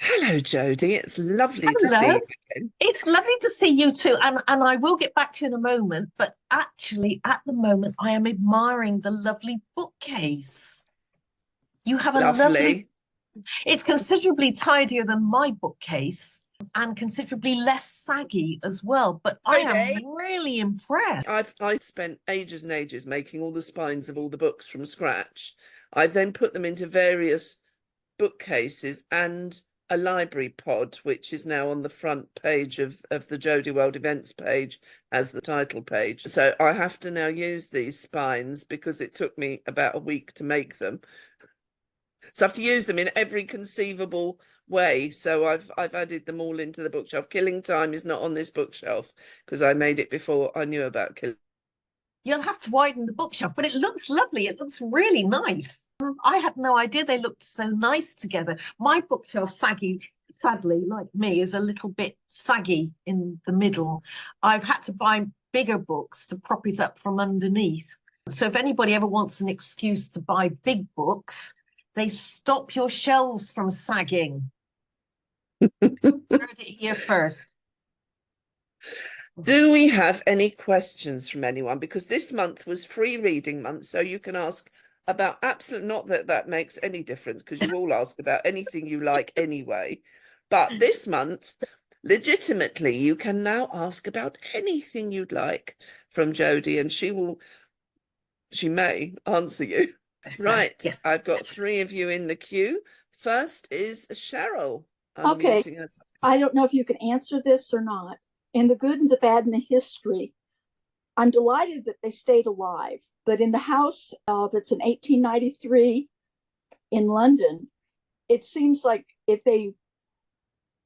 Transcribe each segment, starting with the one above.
Hello, Jodi. It's lovely to see Hello. you again. It's lovely to see you too. And I will get back to you in a moment. But actually, at the moment, I am admiring the lovely bookcase. You have a lovely, Lovely. it's considerably tidier than my bookcase and considerably less saggy as well. But I am Okay. really impressed. I spent ages and ages making all the spines of all the books from scratch. I've then put them into various bookcases and a library pod, which is now on the front page of the Jodiworld events page as the title page. So I have to now use these spines because it took me about a week to make them. So I have to use them in every conceivable way. So I've added them all into the bookshelf. Killing Time is not on this bookshelf because I made it before I knew about Killing. You'll have to widen the bookshelf, but it looks lovely. It looks really nice. I had no idea they looked so nice together. My bookshelf, sadly, like me, is a little bit saggy in the middle. I've had to buy bigger books to prop it up from underneath. So if anybody ever wants an excuse to buy big books, they stop your shelves from sagging. Heard it here first. Do we have any questions from anyone? Because this month was free reading month, so you can ask about absolute, not that that makes any difference because you all ask about anything you like anyway. But this month, legitimately, you can now ask about anything you'd like from Jodi, and she may answer you. Right, Yes. I've got three of you in the queue. First is Cheryl, Okay, unmuting herself. I don't know if you can answer this or not. In the good and the bad and the history, I'm delighted that they stayed alive. But in the house that's in 1893 in London, it seems like if they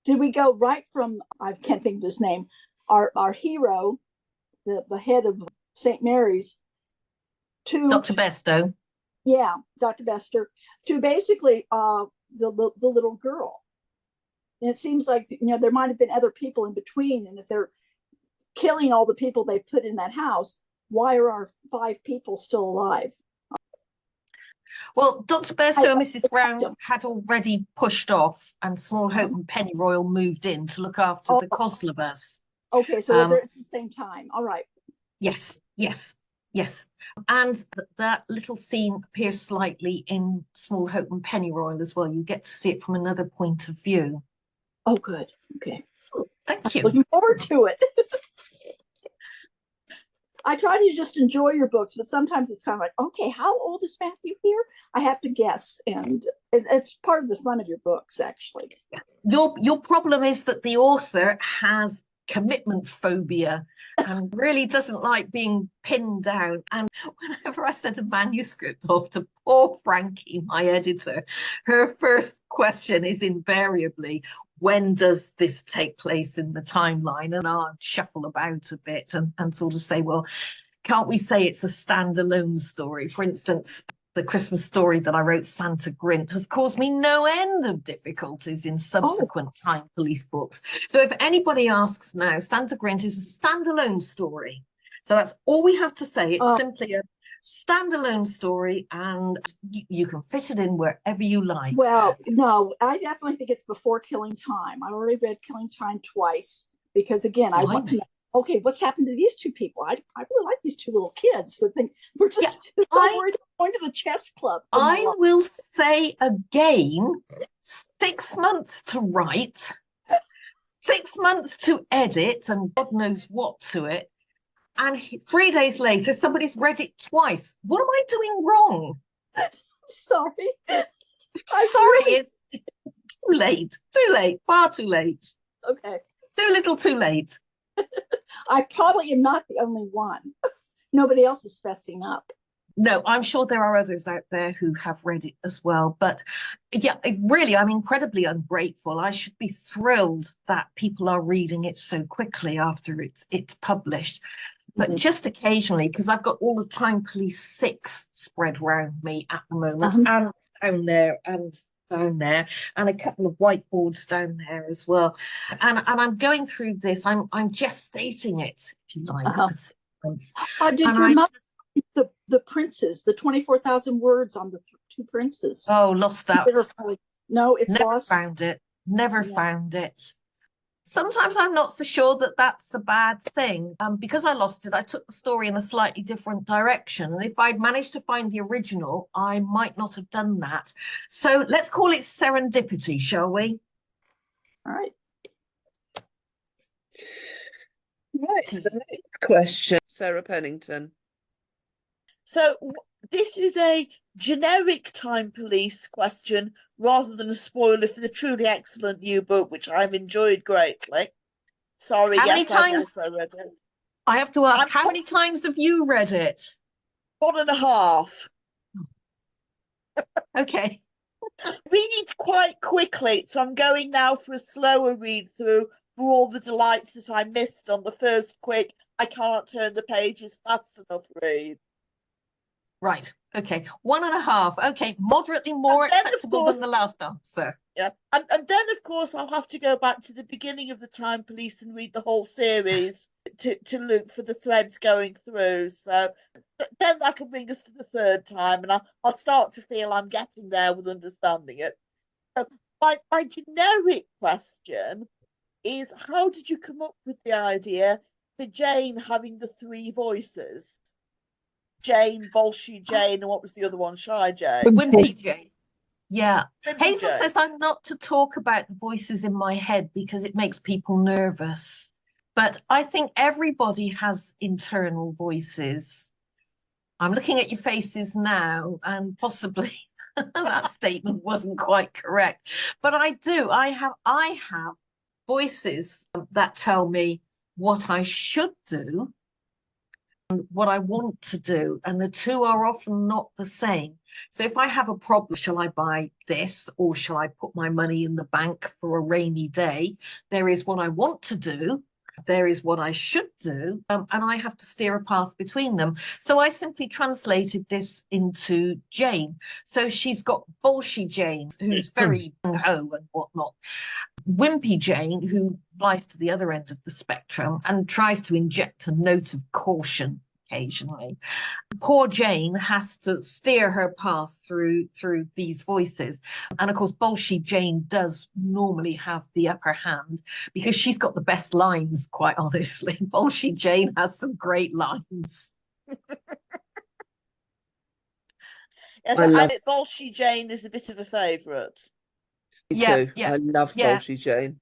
did we go right from I can't think of his name, our hero, the head of St. Mary's, to Dr. Besto. yeah, Dr. Bester, to basically the little girl. And it seems like there might have been other people in between, and if they're killing all the people they put in that house, why are our five people still alive? Well, Dr. Bairstow and Mrs. Brown I, had already pushed off, and Small Hope and Pennyroyal moved in to look after oh, the Coslevers. okay, so it's the same time. All right. Yes, yes, yes. And that little scene appears slightly in Small Hope and Pennyroyal as well. You get to see it from another point of view. Oh, good. Okay. Thank you. Looking forward to it. I try to just enjoy your books, but sometimes it's kind of like, okay, how old is Matthew here? I have to guess, and it's part of the fun of your books, actually. Your problem is that the author has commitment phobia and really doesn't like being pinned down. And whenever I send a manuscript off to poor Frankie, my editor, her first question is invariably, when does this take place in the timeline? And I'll shuffle about a bit and sort of say, well, can't we say it's a standalone story? For instance, the Christmas story that I wrote, Santa Grint, has caused me no end of difficulties in subsequent Time Police books. So if anybody asks now, Santa Grint is a standalone story. So that's all we have to say. It's simply a standalone story, and you can fit it in wherever you like. Well, no, I definitely think it's before Killing Time. I already read Killing Time twice because, again, I want to know, okay, what's happened to these two people? I really like these two little kids that think we're just so worried about going to the chess club. I will say again, 6 months to write, 6 months to edit, and God knows what to it. And 3 days later, somebody's read it twice. What am I doing wrong? I'm sorry. It's too late, far too late. Okay. Too little too late. I probably am not the only one. Nobody else is fessing up. No, I'm sure there are others out there who have read it as well. But yeah, really, I'm incredibly ungrateful. I should be thrilled that people are reading it so quickly after it's published. But just occasionally, because I've got all of Time Police 6 spread around me at the moment, and down there, and down there, and a couple of whiteboards down there as well. And I'm going through this. I'm gestating it, if you like. Did your mother the princes, the 24,000 words on the two princes? Oh, lost that. No, it's Never lost. found it. never found it. Sometimes I'm not so sure that that's a bad thing. Because I lost it, I took the story in a slightly different direction. And if I'd managed to find the original, I might not have done that. So let's call it serendipity, shall we? All right. Right, the next question, Sarah Pennington. So this is a generic Time Police question rather than a spoiler for the truly excellent new book, which I've enjoyed greatly. Sorry, How many yes, I've times- also read it. I have to ask, how many times have you read it? 1.5. Okay. Read it quite quickly, so I'm going now for a slower read through for all the delights that I missed on the first quick, I can't turn the pages fast enough read. Right. Okay. 1.5. Okay. Moderately more And then, of acceptable course- than the last answer. Yeah, and then of course I'll have to go back to the beginning of the Time Police and read the whole series to look for the threads going through. So then that can bring us to the third time, and I'll start to feel I'm getting there with understanding it. So my generic question is, how did you come up with the idea for Jane having the 3 voices? Jane, Bolshy Jane, and what was the other one? Shy Jane. Wimpy Jane. Yeah. Wimpy Hazel Jane. says I'm not to talk about the voices in my head because it makes people nervous. But I think everybody has internal voices. I'm looking at your faces now, and possibly that statement wasn't quite correct. But I do. I have voices that tell me what I should do and what I want to do, and the two are often not the same. So if I have a problem, shall I buy this or shall I put my money in the bank for a rainy day? There is what I want to do, there is what I should do, and I have to steer a path between them. So I simply translated this into Jane. So she's got Bolshy Jane, who's very gung-ho and whatnot. Wimpy Jane, who flies to the other end of the spectrum and tries to inject a note of caution occasionally. Poor Jane has to steer her path through these voices. And of course, Bolshy Jane does normally have the upper hand because she's got the best lines, quite honestly. Bolshy Jane has some great lines. Yes, I think Bolshy Jane is a bit of a favourite. Me Yeah, too. yeah, I love yeah. Bolshy Jane.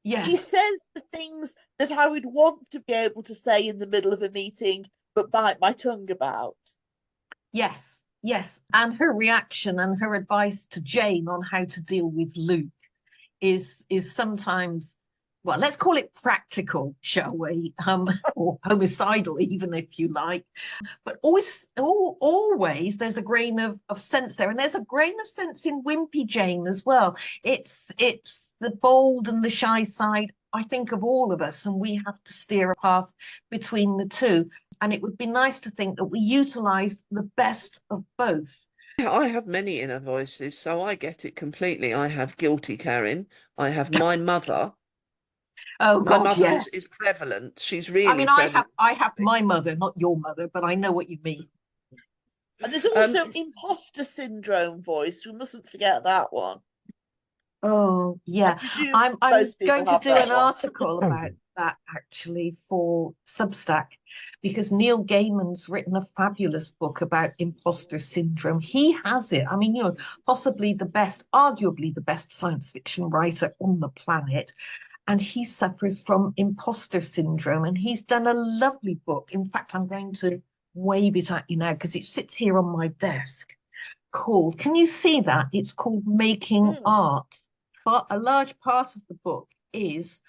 Yes. She says the things that I would want to be able to say in the middle of a meeting, but bite my tongue about. Yes, yes. And her reaction and her advice to Jane on how to deal with Luke is sometimes, well, let's call it practical, shall we? Or homicidal, even if you like. But always there's a grain of sense there. And there's a grain of sense in Wimpy Jane as well. It's the bold and the shy side, I think, of all of us, and we have to steer a path between the two. And it would be nice to think that we utilised the best of both. I have many inner voices, so I get it completely. I have guilty Karin. I have my mother. Oh My God, mother yeah. is prevalent. She's really I mean, prevalent. I have my mother, not your mother, but I know what you mean. And there's also imposter syndrome voice. We mustn't forget that one. Oh yeah, I'm most people going to have do that an one. article about that actually for Substack, because Neil Gaiman's written a fabulous book about imposter syndrome. He has it. I mean, you know, possibly the best, arguably the best science fiction writer on the planet. And he suffers from imposter syndrome, and he's done a lovely book. In fact, I'm going to wave it at you now because it sits here on my desk. Called, can you see that? It's called Making Art. But a large part of the book is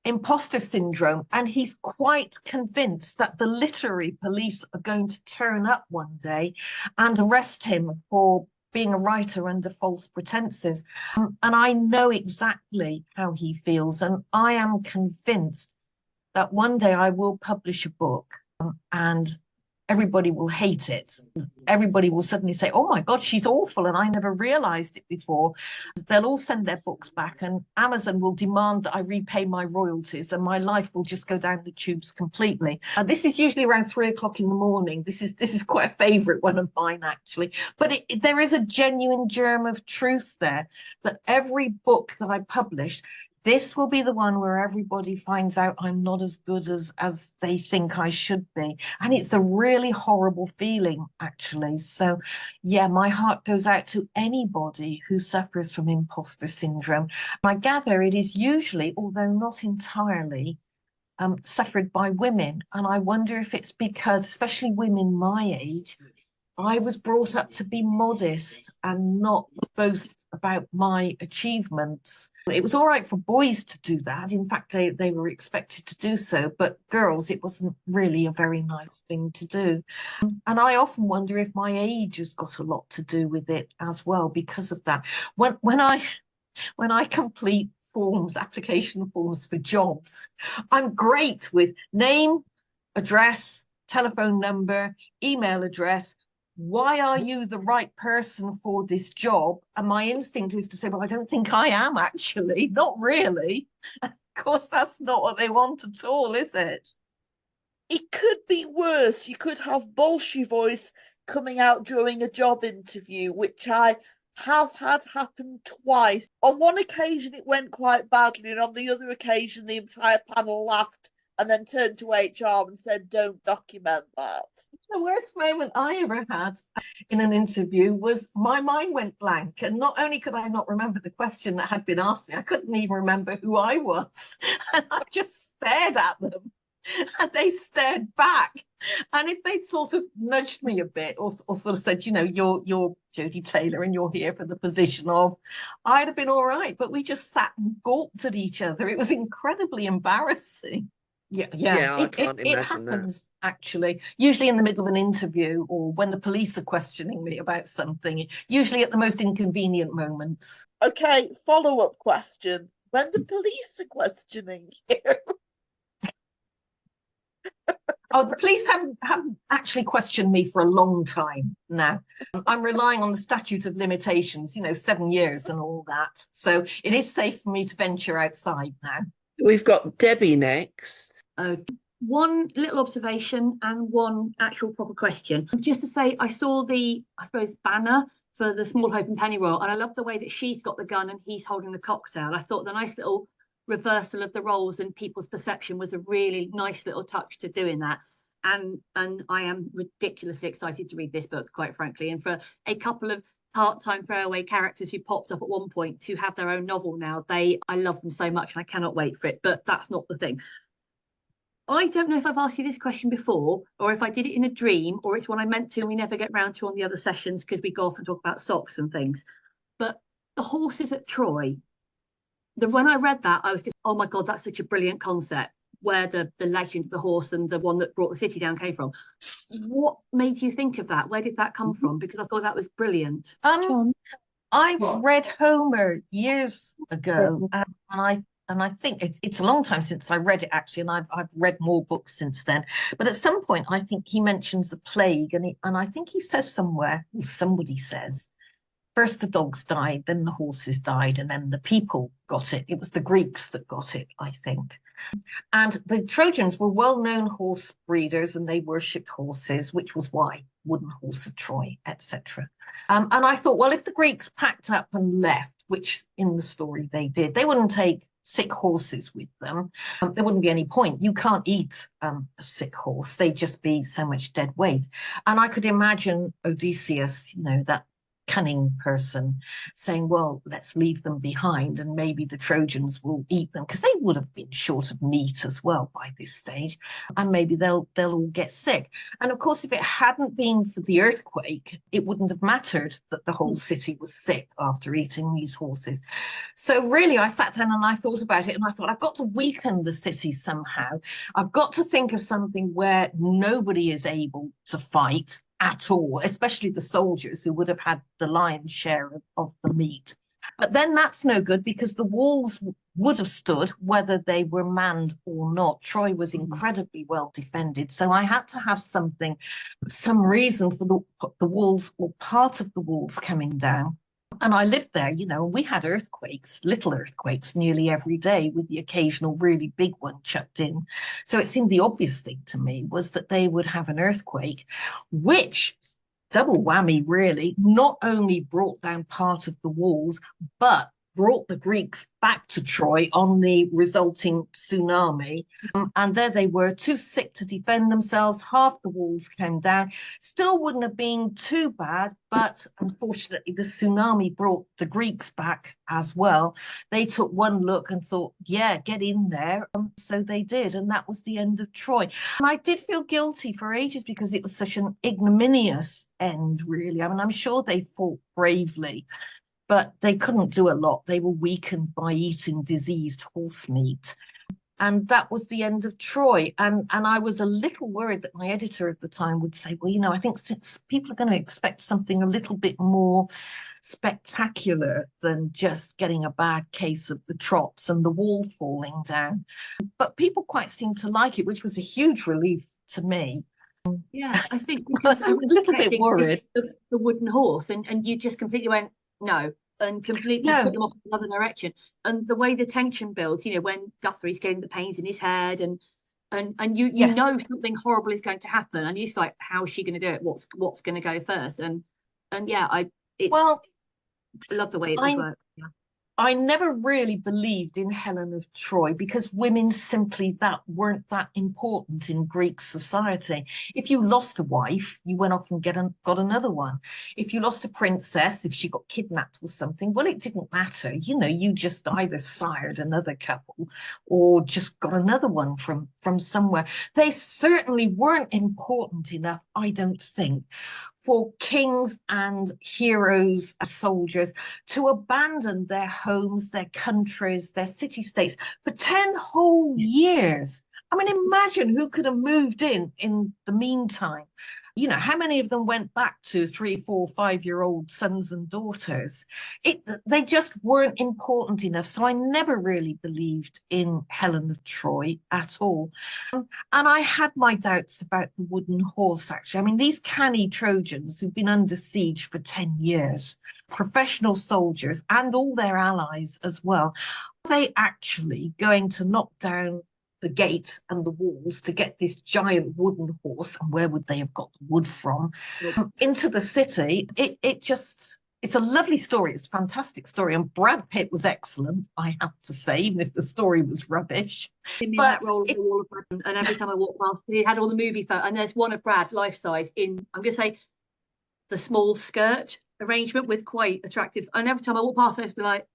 imposter syndrome, and he's quite convinced that the literary police are going to turn up one day and arrest him for being a writer under false pretenses. And I know exactly how he feels, and I am convinced that one day I will publish a book and everybody will hate it. everybody will suddenly say, oh my God, she's awful, and I never realized it before. They'll all send their books back, and Amazon will demand that I repay my royalties, and my life will just go down the tubes completely. And this is usually around 3 o'clock in the morning. This is quite a favorite one of mine, actually. But there is a genuine germ of truth there, that every book that I publish, this will be the one where everybody finds out I'm not as good as they think I should be. And it's a really horrible feeling, actually. So, yeah, my heart goes out to anybody who suffers from imposter syndrome. I gather it is usually, although not entirely, suffered by women. And I wonder if it's because, especially women my age, I was brought up to be modest and not boast about my achievements. It was all right for boys to do that. In fact, they were expected to do so, but girls, it wasn't really a very nice thing to do. And I often wonder if my age has got a lot to do with it as well because of that. When I complete forms, application forms for jobs, I'm great with name, address, telephone number, email address. Why are you the right person for this job? And my instinct is to say, well, I don't think I am actually, not really. Of course, that's not what they want at all, is it? It could be worse. You could have bullshit voice coming out during a job interview, which I have had happen twice. On one occasion, it went quite badly, and on the other occasion, the entire panel laughed and then turned to HR and said, don't document that. The worst moment I ever had in an interview was my mind went blank. And not only could I not remember the question that had been asked me, I couldn't even remember who I was. And I just stared at them and they stared back. And if they'd sort of nudged me a bit or sort of said, you know, you're Jodi Taylor and you're here for the position of, I'd have been all right. But we just sat and gawped at each other. It was incredibly embarrassing. Yeah, I can't it imagine happens actually, usually in the middle of an interview or when the police are questioning me about something, usually at the most inconvenient moments. Okay, follow-up question. When the police are questioning you. Oh, the police haven't actually questioned me for a long time now. I'm relying on the statute of limitations, 7 years and all that. So it is safe for me to venture outside now. We've got Debbie next. One little observation and one actual proper question. Just to say, I saw the, I suppose, banner for the Small Hope and Pennyroyal, and I love the way that she's got the gun and he's holding the cocktail. I thought the nice little reversal of the roles and people's perception was a really nice little touch to doing that. And I am ridiculously excited to read this book, quite frankly. And for a couple of part-time throwaway characters who popped up at one point to have their own novel now, I love them so much and I cannot wait for it. But that's not the thing. I don't know if I've asked you this question before, or if I did it in a dream, or it's one I meant to and we never get round to on the other sessions because we go off and talk about socks and things. But the horses at Troy, when I read that, I was just, oh my God, that's such a brilliant concept, where the legend of the horse and the one that brought the city down came from. What made you think of that? Where did that come from? Because I thought that was brilliant. I read Homer years ago, and I think it's a long time since I read it, actually, and I've read more books since then. But at some point, I think he mentions a plague, and I think he says somewhere, or somebody says, first the dogs died, then the horses died, and then the people got it. It was the Greeks that got it, I think. And the Trojans were well-known horse breeders, and they worshipped horses, which was why Wooden Horse of Troy, etc. And I thought, well, if the Greeks packed up and left, which in the story they did, they wouldn't take sick horses with them. There wouldn't be any point. You can't eat a sick horse. They'd just be so much dead weight. And I could imagine Odysseus, that cunning person, saying, well, let's leave them behind and maybe the Trojans will eat them, because they would have been short of meat as well by this stage, and maybe they'll all get sick. And of course, if it hadn't been for the earthquake, it wouldn't have mattered that the whole city was sick after eating these horses. So really, I sat down and I thought about it, and I thought, I've got to weaken the city somehow. I've got to think of something where nobody is able to fight at all, especially the soldiers who would have had the lion's share of the meat. But then that's no good because the walls would have stood whether they were manned or not. Troy was incredibly well defended. So I had to have some reason for the walls or part of the walls coming down. And I lived there, we had earthquakes, little earthquakes nearly every day with the occasional really big one chucked in. So it seemed the obvious thing to me was that they would have an earthquake, which, double whammy really, not only brought down part of the walls, but brought the Greeks back to Troy on the resulting tsunami. And there they were, too sick to defend themselves. Half the walls came down. Still wouldn't have been too bad, but unfortunately, the tsunami brought the Greeks back as well. They took one look and thought, yeah, get in there. So they did. And that was the end of Troy. And I did feel guilty for ages because it was such an ignominious end, really. I mean, I'm sure they fought bravely, but they couldn't do a lot. They were weakened by eating diseased horse meat. And that was the end of Troy. And I was a little worried that my editor at the time would say, well, I think since people are going to expect something a little bit more spectacular than just getting a bad case of the trots and the wall falling down. But people quite seemed to like it, which was a huge relief to me. Yeah, I think I was a little bit worried. The wooden horse, and you just completely went, no, and completely put them off in another direction. And the way the tension builds, when Guthrie's getting the pains in his head and you Yes. know something horrible is going to happen, and you're just like, how is she going to do it? What's going to go first? And yeah, I love the way it worked. Yeah. I never really believed in Helen of Troy because women simply weren't that important in Greek society. If you lost a wife, you went off and got another one. If you lost a princess, if she got kidnapped or something, well, it didn't matter. You just either sired another couple or just got another one from somewhere. They certainly weren't important enough, I don't think, for kings and heroes, soldiers, to abandon their homes, their countries, their city-states for 10 whole years. I mean, imagine who could have moved in the meantime. How many of them went back to 3, 4, 5-year-old sons and daughters? They just weren't important enough. So I never really believed in Helen of Troy at all. And I had my doubts about the wooden horse, actually. I mean, these canny Trojans who've been under siege for 10 years, professional soldiers and all their allies as well, are they actually going to knock down the gate and the walls to get this giant wooden horse, and where would they have got the wood from, into the city? It's a lovely story. It's a fantastic story, and Brad Pitt was excellent, I have to say, even if the story was rubbish. In that role of the Wall of Brad, and every time I walk past, he had all the movie photos, and there's one of Brad life size in, I'm going to say, the small skirt arrangement with quite attractive. And every time I walk past, I just be like,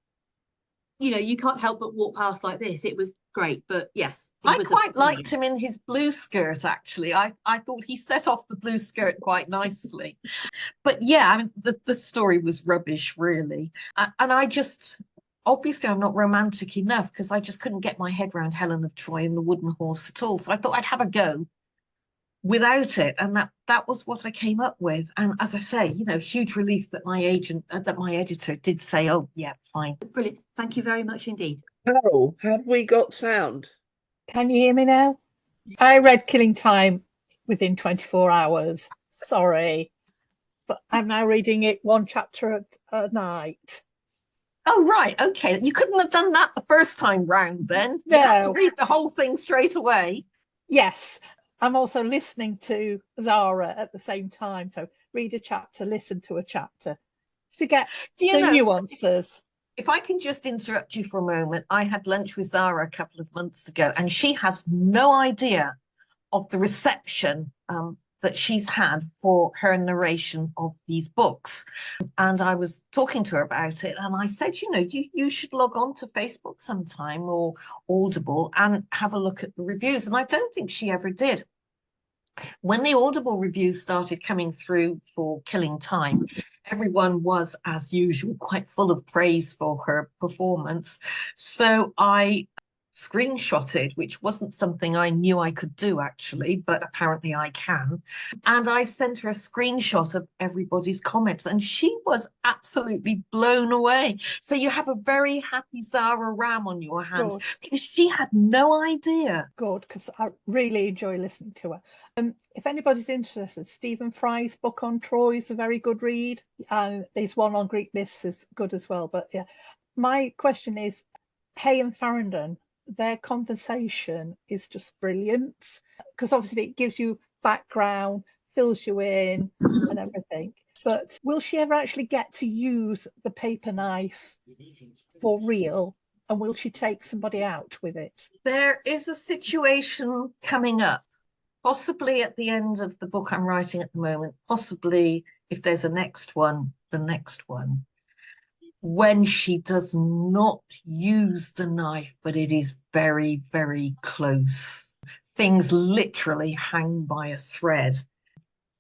you can't help but walk past like this. It was great, but yes, I quite liked him in his blue skirt, actually. I thought he set off the blue skirt quite nicely. But yeah, I mean, the story was rubbish, really. And obviously I'm not romantic enough because I just couldn't get my head around Helen of Troy and the wooden horse at all. So I thought I'd have a go without it, and that was what I came up with. And as I say, huge relief that my editor did say, oh yeah, fine. Brilliant. Thank you very much indeed. Carol, have we got sound? Can you hear me now? I read Killing Time within 24 hours. Sorry, but I'm now reading it one chapter a night. Oh, right. Okay. You couldn't have done that the first time round then. No. You had to read the whole thing straight away. Yes. I'm also listening to Zara at the same time. So read a chapter, listen to a chapter to get the nuances. If I can just interrupt you for a moment, I had lunch with Zara a couple of months ago, and she has no idea of the reception that she's had for her narration of these books. And I was talking to her about it, and I said, you should log on to Facebook sometime or Audible and have a look at the reviews. And I don't think she ever did. When the Audible reviews started coming through for Killing Time, everyone was, as usual, quite full of praise for her performance. So I screenshotted, which wasn't something I knew I could do actually, but apparently I can. And I sent her a screenshot of everybody's comments, and she was absolutely blown away. So you have a very happy Zara Ram on your hands, Good. because she had no idea. Good, because I really enjoy listening to her. If anybody's interested, Stephen Fry's book on Troy is a very good read, and his one on Greek myths is good as well. But yeah, my question is, Hay and Farrington, their conversation is just brilliant, because obviously it gives you background, fills you in and everything. But will she ever actually get to use the paper knife for real? And will she take somebody out with it? There is a situation coming up, possibly at the end of the book I'm writing at the moment, possibly if there's a next one, the next one, when she does not use the knife, but it is very, very close. Things literally hang by a thread.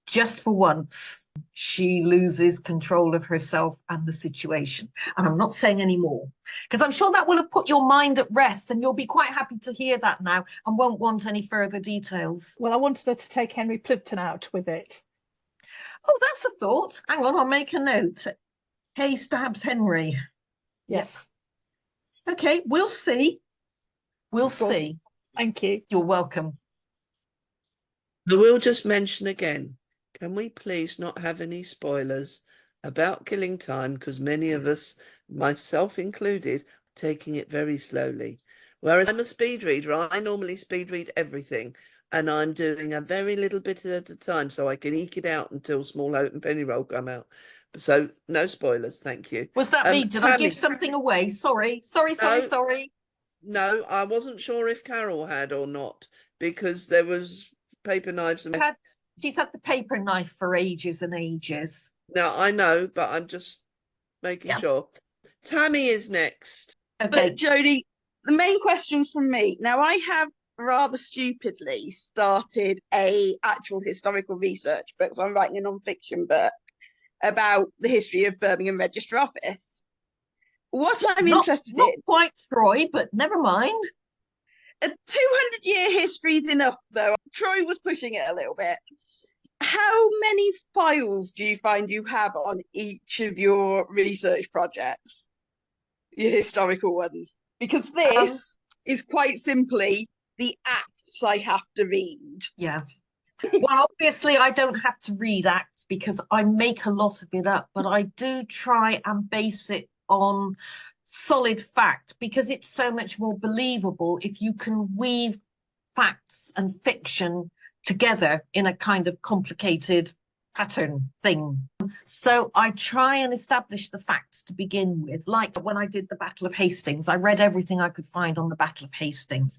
Just for once, she loses control of herself and the situation. And I'm not saying any more, because I'm sure that will have put your mind at rest, and you'll be quite happy to hear that now and won't want any further details. Well, I wanted her to take Henry Plimpton out with it. Oh, that's a thought. Hang on, I'll make a note. Hay stabs Henry. Yes. Okay, we'll see. We'll Good. see. Thank you. You're welcome. I will just mention again, can we please not have any spoilers about Killing Time? Because many of us, myself included, are taking it very slowly. Whereas I'm a speed reader, I normally speed read everything, and I'm doing a very little bit at a time so I can eke it out until Small Hope and Pennyroll come out. So no spoilers, thank you. Was that me? Did I Tammy, give something away? Sorry. no, I wasn't sure if Carol had or not, because there was paper knives and She's had the paper knife for ages and ages. now I know, but I'm just making sure. Tammy is next. Okay. But Jodi, the main question from me, now I have rather stupidly started a actual historical research book, so I'm writing a non-fiction book about the history of Birmingham Register Office. What I'm interested in... Not quite Troy, but never mind. A 200-year history is enough, though. Troy was pushing it a little bit. How many files do you find you have on each of your research projects? Your historical ones? Because this is quite simply the acts I have to read. Yeah. Well, obviously, I don't have to read acts because I make a lot of it up, but I do try and base it on solid fact, because it's so much more believable if you can weave facts and fiction together in a kind of complicated pattern thing. So I try and establish the facts to begin with. Like when I did the Battle of Hastings, I read everything I could find on the Battle of Hastings.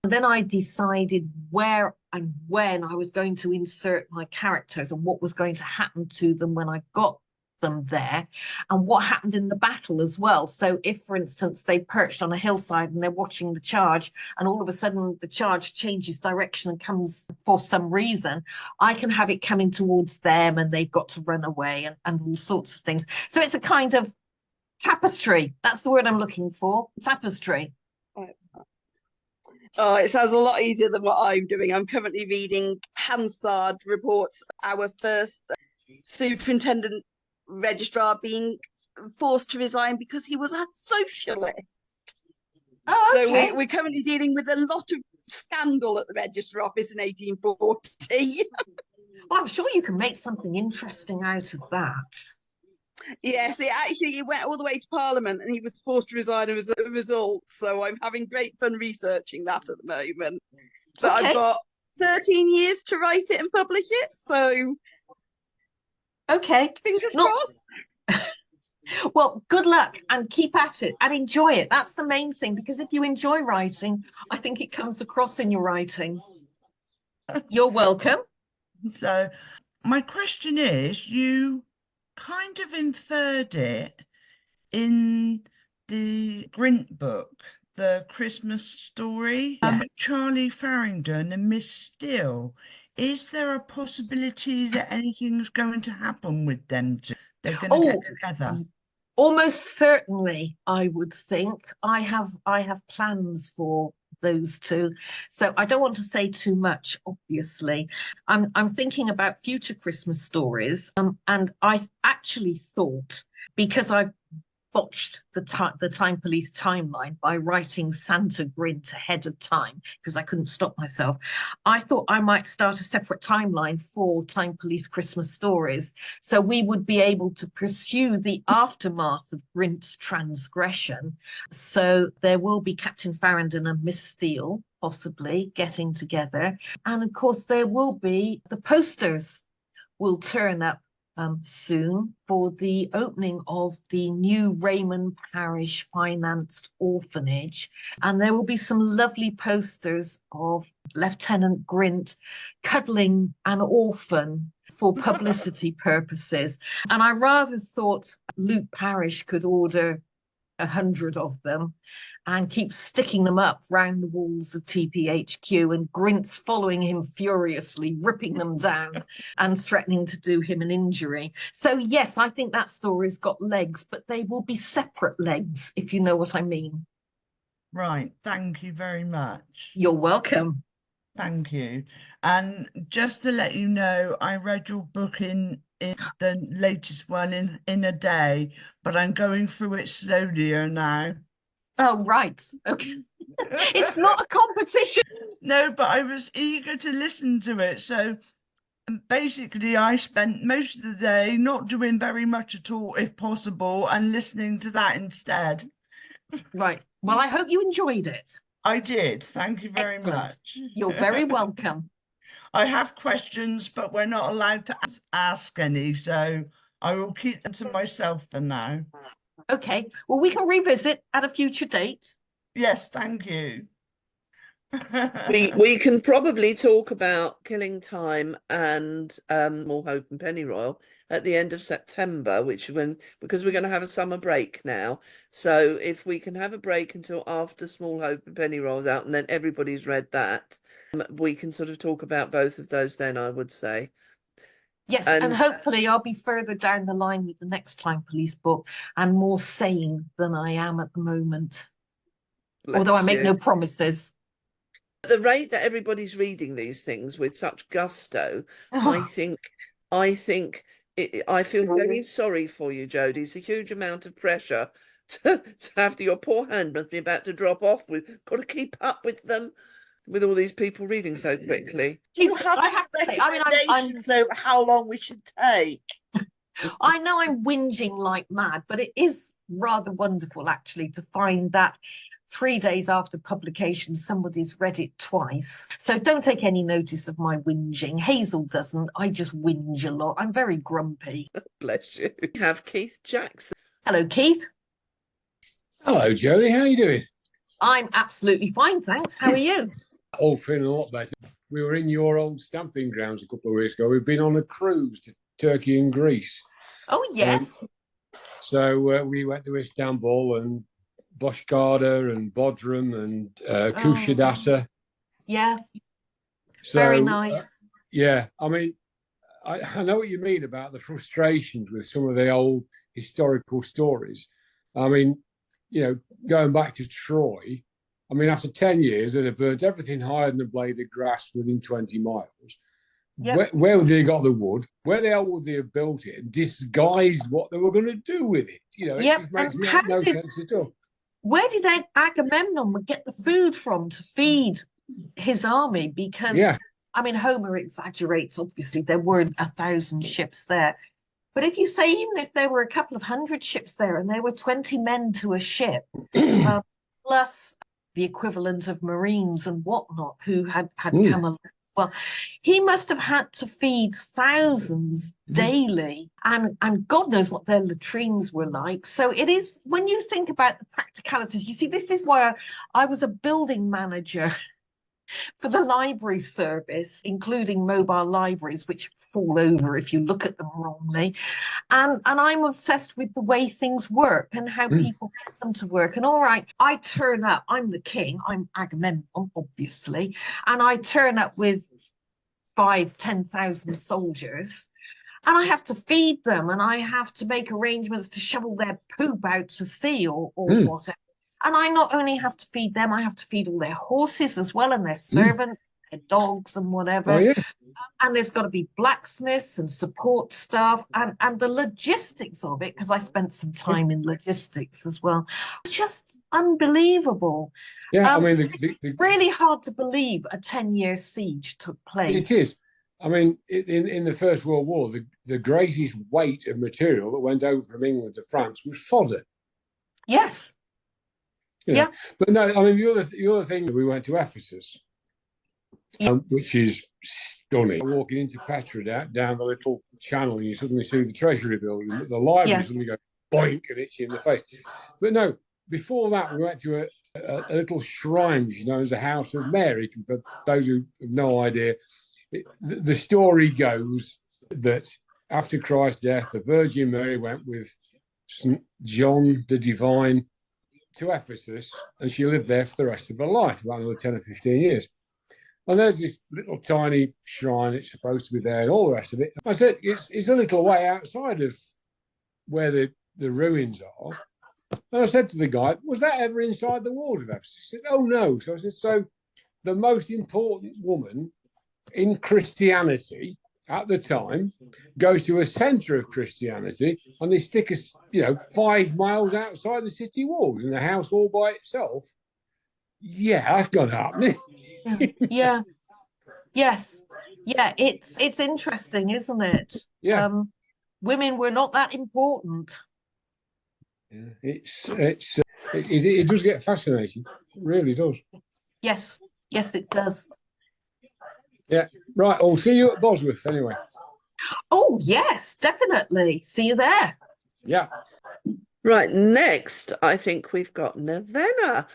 And then I decided where and when I was going to insert my characters and what was going to happen to them when I got them there, and what happened in the battle as well. So if, for instance, they perched on a hillside and they're watching the charge, and all of a sudden the charge changes direction and comes for some reason, I can have it coming towards them and they've got to run away and all sorts of things. So it's a kind of tapestry. That's the word I'm looking for. Tapestry. Oh, it sounds a lot easier than what I'm doing. I'm currently reading Hansard reports our first superintendent registrar being forced to resign because he was a socialist. Oh, okay. So we're currently dealing with a lot of scandal at the register office in 1840. Well, I'm sure you can make something interesting out of that. Yes, it went all the way to Parliament and he was forced to resign as a result. So I'm having great fun researching that at the moment. But Okay. I've got 13 years to write it and publish it. So okay, fingers crossed. Well, good luck and keep at it and enjoy it. That's the main thing, because if you enjoy writing, I think it comes across in your writing. You're welcome. So my question is, you kind of inferred it in the Grint book, the Christmas story, Charlie Farrington and Miss Steele. Is there a possibility that anything's going to happen with them two? They're going to get together? Almost certainly, I would think. I have plans for those two. So I don't want to say too much, obviously. I'm thinking about future Christmas stories. And I actually thought, because I've botched the Time Police timeline by writing Santa Grid ahead of time because I couldn't stop myself. I thought I might start a separate timeline for Time Police Christmas stories, so we would be able to pursue the aftermath of Grint's transgression. So there will be Captain Farrington and Miss Steele possibly getting together, and of course there will be the posters will turn up soon for the opening of the new Raymond Parish financed orphanage. And there will be some lovely posters of Lieutenant Grint cuddling an orphan for publicity purposes. And I rather thought Luke Parish could order 100 of them and keep sticking them up round the walls of TPHQ, and Grint's following him furiously, ripping them down and threatening to do him an injury. So yes, I think that story's got legs, but they will be separate legs, if you know what I mean. Right, thank you very much. You're welcome. Thank you. And just to let you know, I read your book in the latest one in a day, but I'm going through it slowlier now. Oh, right. Okay. It's not a competition. No, but I was eager to listen to it. So basically, I spent most of the day not doing very much at all, if possible, and listening to that instead. Right. Well, I hope you enjoyed it. I did. Thank you very Excellent. much. You're very welcome. I have questions, but we're not allowed to ask any, so I will keep them to myself for now. Okay. Well, we can revisit at a future date. Yes, thank you. We can probably talk about Killing Time and More Hope and Pennyroyal at the end of September, because we're going to have a summer break now. So if we can have a break until after Small Hope and Pennyroyal's out, and then everybody's read that, we can sort of talk about both of those then, I would say. Yes, and hopefully I'll be further down the line with the next Time Police book and more sane than I am at the moment. Although I make no promises. The rate that everybody's reading these things with such gusto, I feel very sorry for you, Jodi. It's a huge amount of pressure to have your poor hand must be about to drop off with. Got to keep up with them, with all these people reading so quickly. Do you have any recommendations over how long we should take? I know I'm whinging like mad, but it is rather wonderful actually to find that 3 days after publication, somebody's read it twice. So don't take any notice of my whinging. Hazel doesn't. I just whinge a lot. I'm very grumpy. Bless you. We have Keith Jackson. Hello, Keith. Hello, Jodi. How are you doing? I'm absolutely fine, thanks. How are you? All feeling a lot better. We were in your old stamping grounds a couple of weeks ago. We've been on a cruise to Turkey and Greece. Oh, yes. So we went to Istanbul and Boşkada and Bodrum and Kuşadası. Yeah. So, very nice. Yeah. I mean, I know what you mean about the frustrations with some of the old historical stories. I mean, you know, going back to Troy, I mean, after 10 years, they'd have burnt everything higher than a blade of grass within 20 miles. Yep. Where would they got the wood? Where the hell would they have built it and disguised what they were going to do with it? You know, it just makes no sense at all. Where did Agamemnon get the food from to feed his army? Because, I mean, Homer exaggerates, obviously, there weren't 1,000 ships there. But if you say, even if there were a couple of 100 ships there and there were 20 men to a ship, plus the equivalent of Marines and whatnot who had come along as well, he must have had to feed thousands daily. And God knows what their latrines were like. So it is, when you think about the practicalities, you see, this is why I was a building manager for the library service, including mobile libraries, which fall over if you look at them wrongly. And I'm obsessed with the way things work and how people get them to work. And all right, I turn up, I'm the king, I'm Agamemnon, obviously, and I turn up with 5,000-10,000 soldiers. and I have to feed them, and I have to make arrangements to shovel their poop out to sea or whatever. And I not only have to feed them, I have to feed all their horses as well, and their servants, their dogs and whatever. Oh, yeah. And there's got to be blacksmiths and support staff, and the logistics of it, because I spent some time in logistics as well. Just unbelievable. Yeah, I mean, so it's really hard to believe a 10-year siege took place. It is. I mean, in the First World War, the greatest weight of material that went over from England to France was fodder. Yes. Yeah. But no, I mean, the other thing, we went to Ephesus, which is stunning. Walking into Petra down the little channel, and you suddenly see the Treasury building. The library suddenly goes boink and hits you in the face. But no, before that, we went to a little shrine, which is known as the House of Mary. And for those who have no idea, the story goes that after Christ's death, the Virgin Mary went with St. John the Divine to Ephesus, and she lived there for the rest of her life, about another 10 or 15 years. And there's this little tiny shrine that's supposed to be there and all the rest of it. I said, it's a little way outside of where the ruins are. And I said to the guy, was that ever inside the walls of Ephesus? He said, oh, no. So I said, so the most important woman in Christianity at the time goes to a centre of Christianity, and they stick us, 5 miles outside the city walls in the house all by itself. Yeah, that's gonna happen. Yeah. Yes. Yeah, it's interesting, isn't it? Yeah. Women were not that important. Yeah, it does get fascinating. It really does. Yes. Yes, it does. Yeah. Right. I'll see you at Bosworth anyway. Oh, yes, definitely. See you there. Yeah. Right. Next, I think we've got Nevena.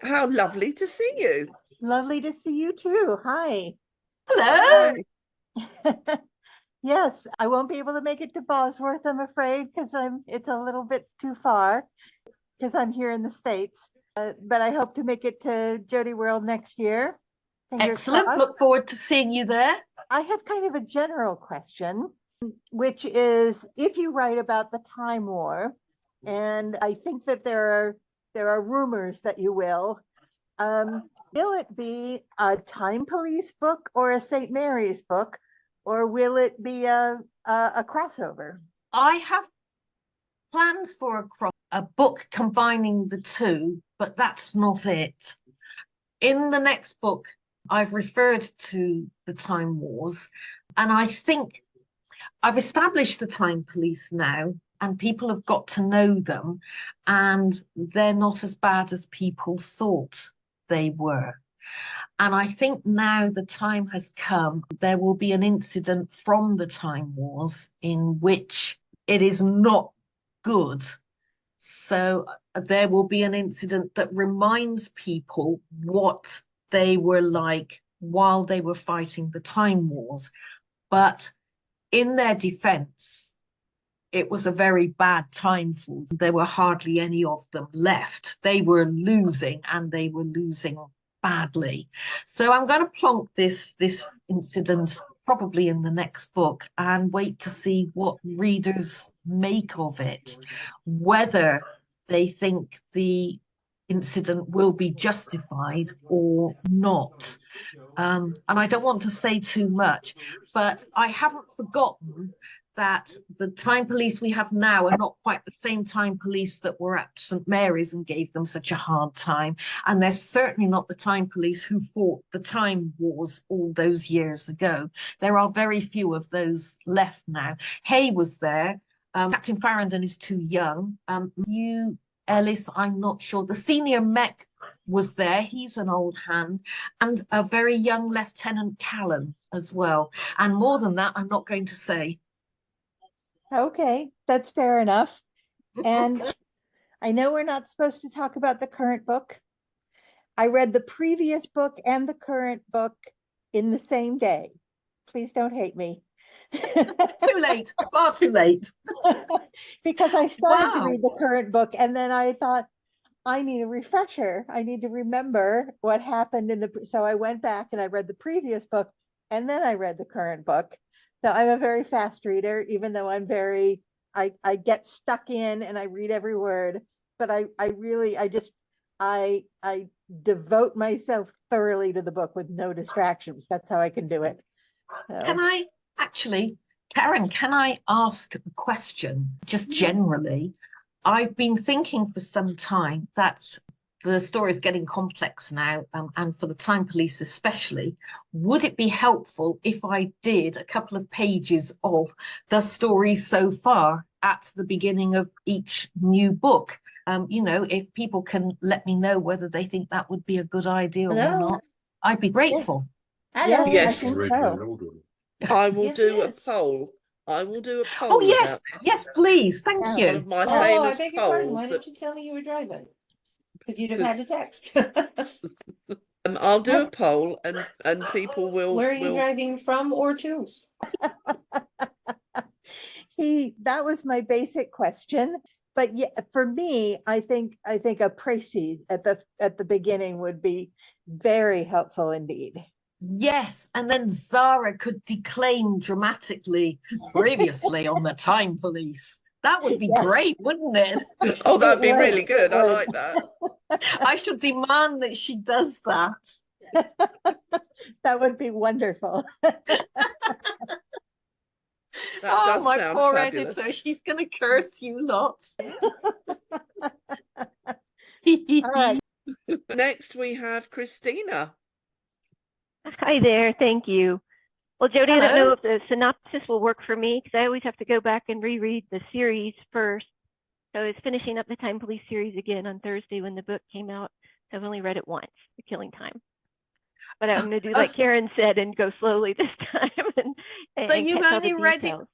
How lovely to see you. Lovely to see you too. Hi. Hello. Yes, I won't be able to make it to Bosworth, I'm afraid, because it's a little bit too far, because I'm here in the States. But I hope to make it to Jodiworld next year. Fingers Excellent. crossed. Look forward to seeing you there. I have kind of a general question, which is, if you write about the Time War, and I think that there are rumors that you will it be a Time Police book or a St. Mary's book, or will it be a crossover? I have plans for a book combining the two, but that's not it. In the next book, I've referred to the Time Wars, and I think I've established the Time Police now, and people have got to know them, and they're not as bad as people thought they were. And I think now the time has come, there will be an incident from the Time Wars in which it is not good. So there will be an incident that reminds people what they were like while they were fighting the Time Wars. But in their defense, it was a very bad time for them. There were hardly any of them left. They were losing, and they were losing badly. So I'm going to plonk this incident probably in the next book and wait to see what readers make of it, whether they think the incident will be justified or not. And I don't want to say too much, but I haven't forgotten that the Time Police we have now are not quite the same Time Police that were at St. Mary's and gave them such a hard time. And they're certainly not the Time Police who fought the Time Wars all those years ago. There are very few of those left now. Hay was there. Captain Farrington is too young. You, Ellis, I'm not sure. The senior mech was there. He's an old hand. And a very young Lieutenant Callan as well. And more than that, I'm not going to say. Okay, that's fair enough. And I know we're not supposed to talk about the current book. I read the previous book and the current book in the same day. Please don't hate me. Too late, far too late. Because I started to read the current book, and then I thought, I need a refresher. I need to remember what happened in the, so I went back and I read the previous book, and then I read the current book. So I'm a very fast reader, even though I get stuck in and I read every word, but I devote myself thoroughly to the book with no distractions. That's how I can do it. So. Can I actually, Karin, can I ask a question just generally? I've been thinking for some time that the story is getting complex now, and for the Time Police especially. Would it be helpful if I did a couple of pages of the story so far at the beginning of each new book? If people can let me know whether they think that would be a good idea or not, I'd be grateful. Hello. Yes. I think so. I will Yes, do it a is. poll. I will do a poll. Oh, yes, about yes, please. Thank Yeah. you. one of my Oh, I famous beg your pardon. Why polls. didn't you tell me you were driving? Because you'd have had to text. I'll do a poll, and people will. Where are you driving from or to? That was my basic question. But yeah, for me, I think a précis at the beginning would be very helpful indeed. Yes, and then Zara could declaim dramatically previously on the Time Police. That would be great, wouldn't it? Oh, that'd be would, really good. I would. like that. I should demand that she does that. That would be wonderful. That Oh, does my sound poor fabulous. editor, she's going to curse you lots. All right. Next, we have Christina. Hi there, thank you. Well, Jodi, I don't Hello. know if the synopsis will work for me because I always have to go back and reread the series first. So I was finishing up the Time Police series again on Thursday when the book came out. So I've only read it once, The Killing Time. But I'm going to do like Karin said and go slowly this time and So you've catch all the only read it. details.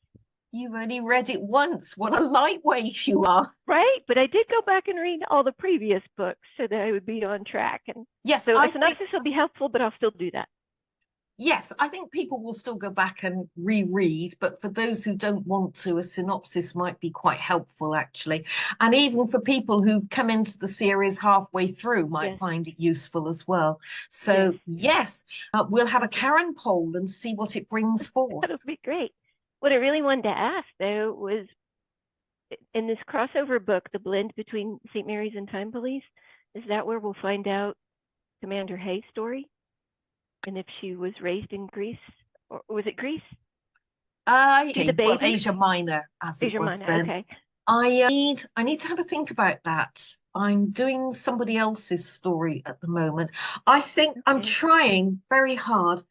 You've only read it once. What a lightweight you are. Right, but I did go back and read all the previous books so that I would be on track. And Yes, so I a synopsis will be helpful, but I'll still do that. Yes, I think people will still go back and reread, but for those who don't want to, a synopsis might be quite helpful, actually. And even for people who've come into the series halfway through might find it useful as well. So, yes, we'll have a Karin poll and see what it brings forth. That'll be great. What I really wanted to ask, though, was in this crossover book, the blend between St. Mary's and Time Police, is that where we'll find out Commander Hay's story? And if she was raised in Greece, or was it Greece? Well, Asia Minor, as Asia it was Minor, then. okay. I need to have a think about that. I'm doing somebody else's story at the moment. I think I'm trying very hard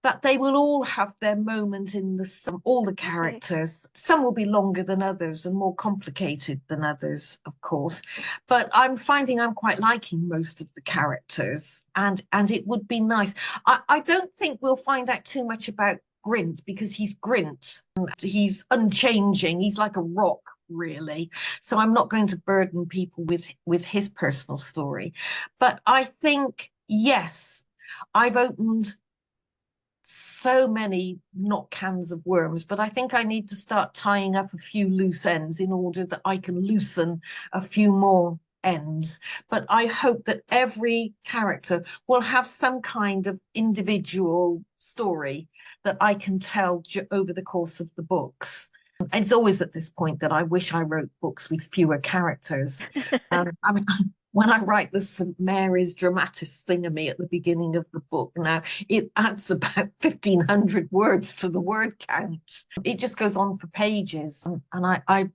that they will all have their moment in the sun, all the characters. Some will be longer than others and more complicated than others, of course. But I'm finding I'm quite liking most of the characters, and it would be nice. I don't think we'll find out too much about Grint because he's Grint. He's unchanging. He's like a rock, really. So I'm not going to burden people with his personal story. But I think, yes, I've opened so many, not cans of worms, but I think I need to start tying up a few loose ends in order that I can loosen a few more ends. But I hope that every character will have some kind of individual story that I can tell over the course of the books. And it's always at this point that I wish I wrote books with fewer characters. I mean, when I write the St. Mary's dramatis thingamy at the beginning of the book now, it adds about 1,500 words to the word count. It just goes on for pages. And I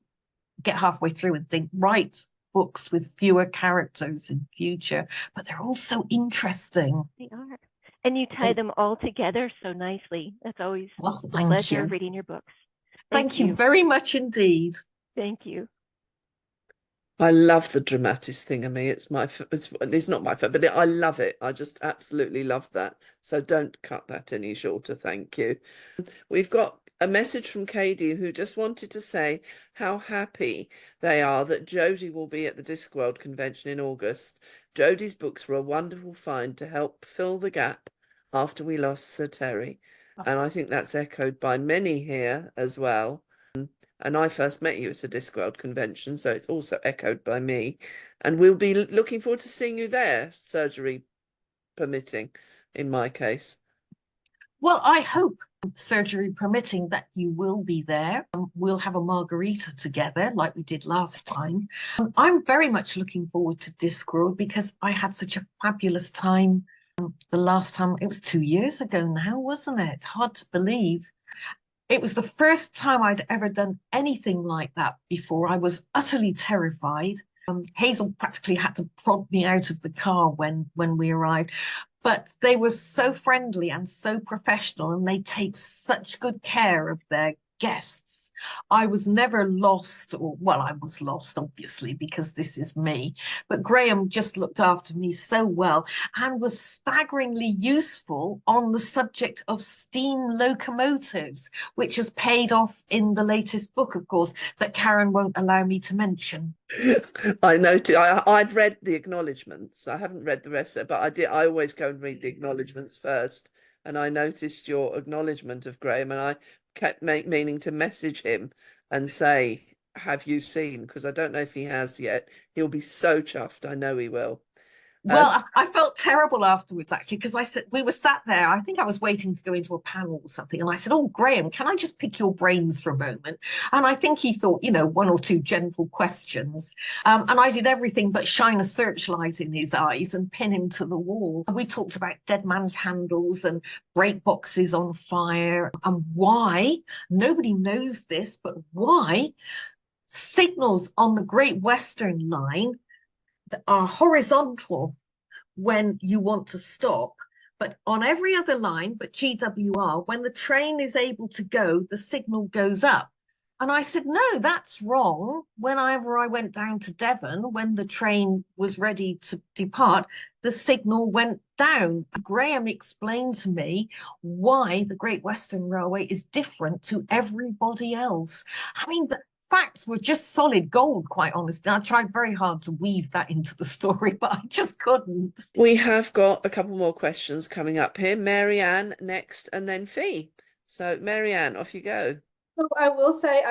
get halfway through and think, write books with fewer characters in future, but they're all so interesting. They are. And you tie them all together so nicely. That's always a pleasure reading your books. Thank you very much indeed. Thank you. I love the dramatis thingamy. It's not my favorite, but I love it. I just absolutely love that. So don't cut that any shorter. Thank you. We've got a message from Katie who just wanted to say how happy they are that Jodi will be at the Discworld convention in August. Jodi's books were a wonderful find to help fill the gap after we lost Sir Terry. And I think that's echoed by many here as well. And I first met you at a Discworld convention, so it's also echoed by me. And we'll be looking forward to seeing you there, surgery permitting, in my case. Well, I hope surgery permitting, that you will be there. We'll have a margarita together like we did last time. I'm very much looking forward to Discworld because I had such a fabulous time the last time. It was 2 years ago now, wasn't it? Hard to believe. It was the first time I'd ever done anything like that before. I was utterly terrified. Hazel practically had to prod me out of the car when we arrived. But they were so friendly and so professional, and they take such good care of their guests. I was never lost, or well, I was lost, obviously, because this is me. But Graham just looked after me so well and was staggeringly useful on the subject of steam locomotives, which has paid off in the latest book, of course, that Karin won't allow me to mention. I noted. I've read the acknowledgements. I haven't read the rest of it, but I did. I always go and read the acknowledgements first, and I noticed your acknowledgement of Graham, and I kept meaning to message him and say, "Have you seen?" Because I don't know if he has yet. He'll be so chuffed. I know he will. Well, I felt terrible afterwards, actually, because I said, we were sat there. I think I was waiting to go into a panel or something. And I said, "Oh, Graham, can I just pick your brains for a moment?" And I think he thought, one or two gentle questions. And I did everything but shine a searchlight in his eyes and pin him to the wall. We talked about dead man's handles and break boxes on fire, and why, nobody knows this, but why signals on the Great Western Line that are horizontal when you want to stop, but on every other line but GWR, when the train is able to go, the signal goes up. And I said, "No, that's wrong. Whenever I went down to Devon, when the train was ready to depart, the signal went down." Graham explained to me why the Great Western Railway is different to everybody else. I mean, the facts were just solid gold, quite honestly. I tried very hard to weave that into the story, but I just couldn't. We have got a couple more questions coming up here. Mary Ann next, and then Fee. So Mary Ann, off you go. So I will say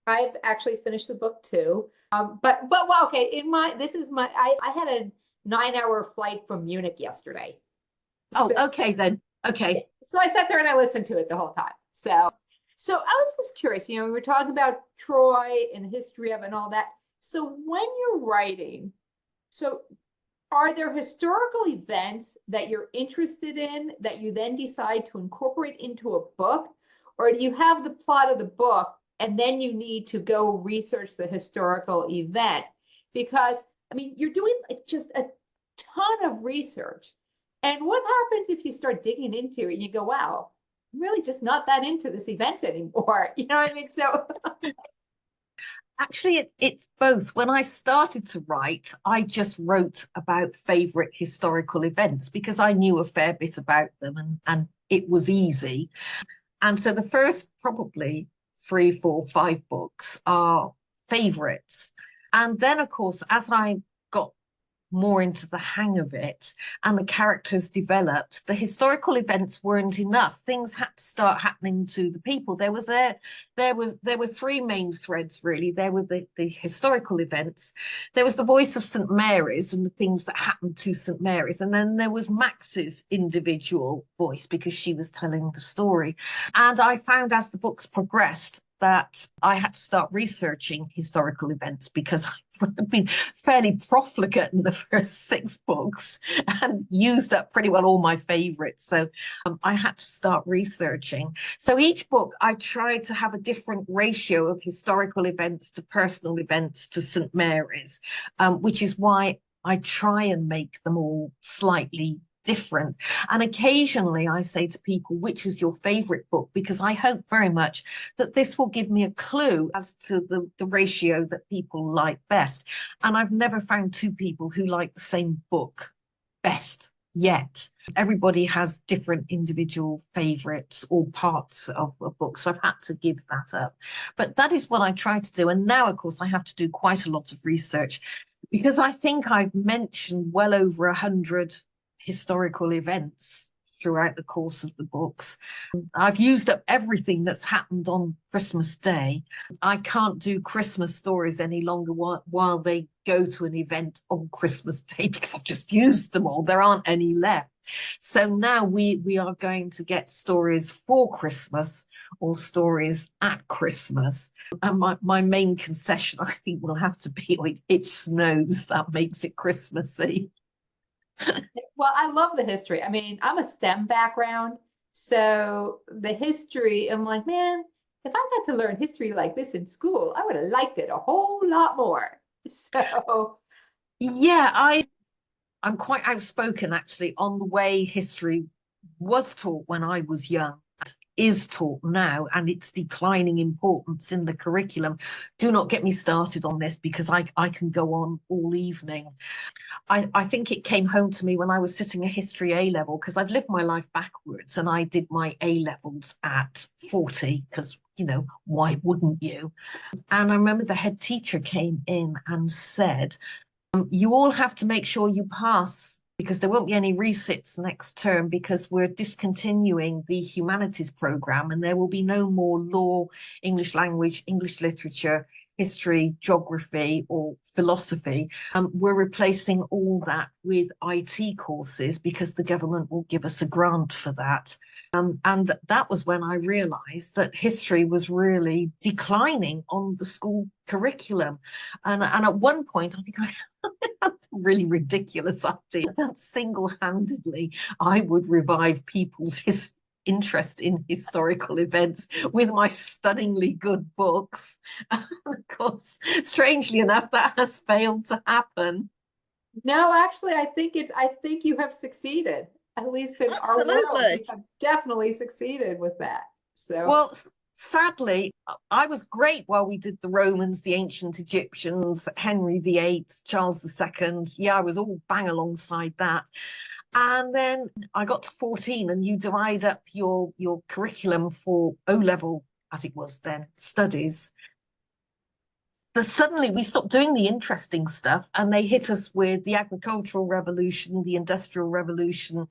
I've actually finished the book too. But well, okay. I had a 9-hour flight from Munich yesterday. Oh, so, okay then. Okay. So I sat there and I listened to it the whole time. So I was just curious, we were talking about Troy and the history of it and all that. So when you're writing, are there historical events that you're interested in that you then decide to incorporate into a book? Or do you have the plot of the book and then you need to go research the historical event? Because, you're doing just a ton of research. And what happens if you start digging into it and you go, wow, I'm really just not that into this event anymore. You know what I mean? So actually, it's both. When I started to write, I just wrote about favorite historical events because I knew a fair bit about them and it was easy. And so the first probably 3, 4, 5 books are favorites. And then, of course, as I got more into the hang of it and the characters developed, the historical events weren't enough. Things had to start happening to the people. There were 3 main threads, really. There were the historical events, there was the voice of St. Mary's and the things that happened to St. Mary's, and then there was Max's individual voice because she was telling the story. And I found as the books progressed that I had to start researching historical events because I've been fairly profligate in the first 6 books and used up pretty well all my favorites. So I had to start researching. So each book, I tried to have a different ratio of historical events to personal events to St. Mary's, which is why I try and make them all slightly different. And occasionally I say to people, which is your favorite book? Because I hope very much that this will give me a clue as to the ratio that people like best. And I've never found 2 people who like the same book best yet. Everybody has different individual favorites or parts of a book. So I've had to give that up. But that is what I try to do. And now, of course, I have to do quite a lot of research because I think I've mentioned well over 100 historical events throughout the course of the books. I've used up everything that's happened on Christmas Day. I can't do Christmas stories any longer while they go to an event on Christmas Day because I've just used them all. There aren't any left. So now we are going to get stories for Christmas or stories at Christmas. And my main concession, I think, will have to be it snows. That makes it Christmassy. Well, I love the history. I mean, I'm a STEM background, so the history, I'm like, man, if I got to learn history like this in school, I would have liked it a whole lot more. So yeah, I'm quite outspoken actually on the way history was taught when I was young, is taught now, and its declining importance in the curriculum. Do not get me started on this because I can go on all evening. I think it came home to me when I was sitting a history A level, because I've lived my life backwards, and I did my A levels at 40 because, you know, why wouldn't you? And I remember the head teacher came in and said, you all have to make sure you pass because there won't be any resits next term because we're discontinuing the humanities program and there will be no more law, English language, English literature, history, geography, or philosophy. We're replacing all that with IT courses because the government will give us a grant for that. And that was when I realized that history was really declining on the school curriculum. And at one point, I think I had a really ridiculous idea that single-handedly I would revive people's interest in historical events with my stunningly good books. And of course, strangely enough, that has failed to happen. no, actually, I think you have succeeded. At least in our world, you have definitely succeeded with that. So well, sadly, I was great while we did the Romans, the ancient Egyptians, Henry VIII, Charles II. Yeah, I was all bang alongside that. And then I got to 14 and you divide up your curriculum for O-level, as it was then, studies. But suddenly we stopped doing the interesting stuff and they hit us with the agricultural revolution, the industrial revolution,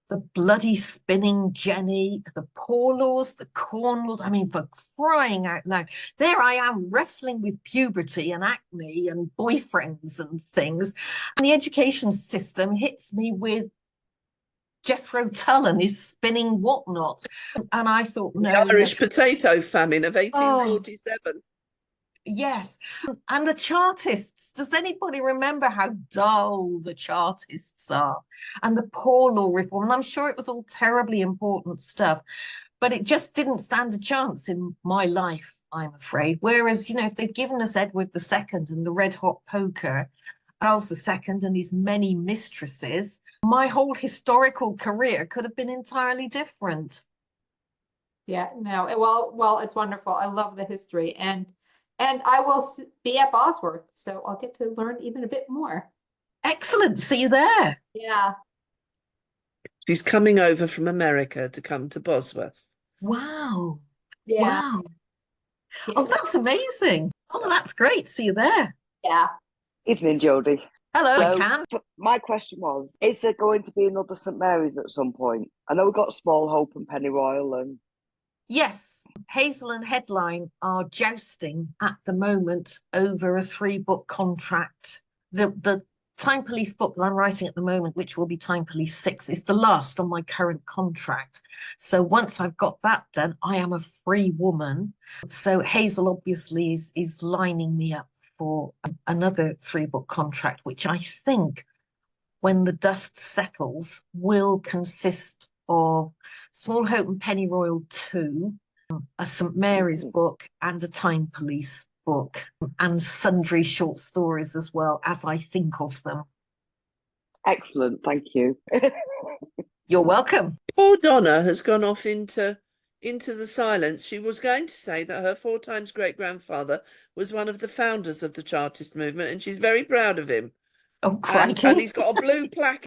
the bloody spinning jenny, the poor laws, the corn laws. I mean, for crying out loud, there I am wrestling with puberty and acne and boyfriends and things. And the education system hits me with Jethro Tull and his spinning whatnot. And I thought, no. The Irish potato famine of 1847. Oh, yes. And the Chartists. Does anybody remember how dull the Chartists are? And the poor law reform. And I'm sure it was all terribly important stuff, but it just didn't stand a chance in my life, I'm afraid. Whereas, you know, if they'd given us Edward II and the red hot poker, Charles II and his many mistresses, my whole historical career could have been entirely different. yeah, no, well, it's wonderful. I love the history, and I will be at Bosworth, so I'll get to learn even a bit more. Excellent. See you there. Yeah. She's coming over from America to come to Bosworth. Wow. Yeah. Wow. Oh, that's amazing. Oh, that's great. See you there. Yeah. Evening, Jodi. Hello, So, Can. my question was, is there going to be another St Mary's at some point? I know we've got Small Hope and Pennyroyal and... Yes, Hazel and Headline are jousting at the moment over a 3-book contract. The Time Police book that I'm writing at the moment, which will be Time Police 6, is the last on my current contract. So once I've got that done, I am a free woman. So Hazel obviously is lining me up for another 3-book contract, which I think, when the dust settles, will consist of Small Hope and Pennyroyal 2, a St Mary's book, and a Time Police book, and sundry short stories as well, as I think of them. Excellent, thank you. You're welcome. Poor Donna has gone off into the silence. She was going to say that her 4 times great-grandfather was one of the founders of the Chartist movement, and she's very proud of him. Oh, crikey. And he's got a blue plaque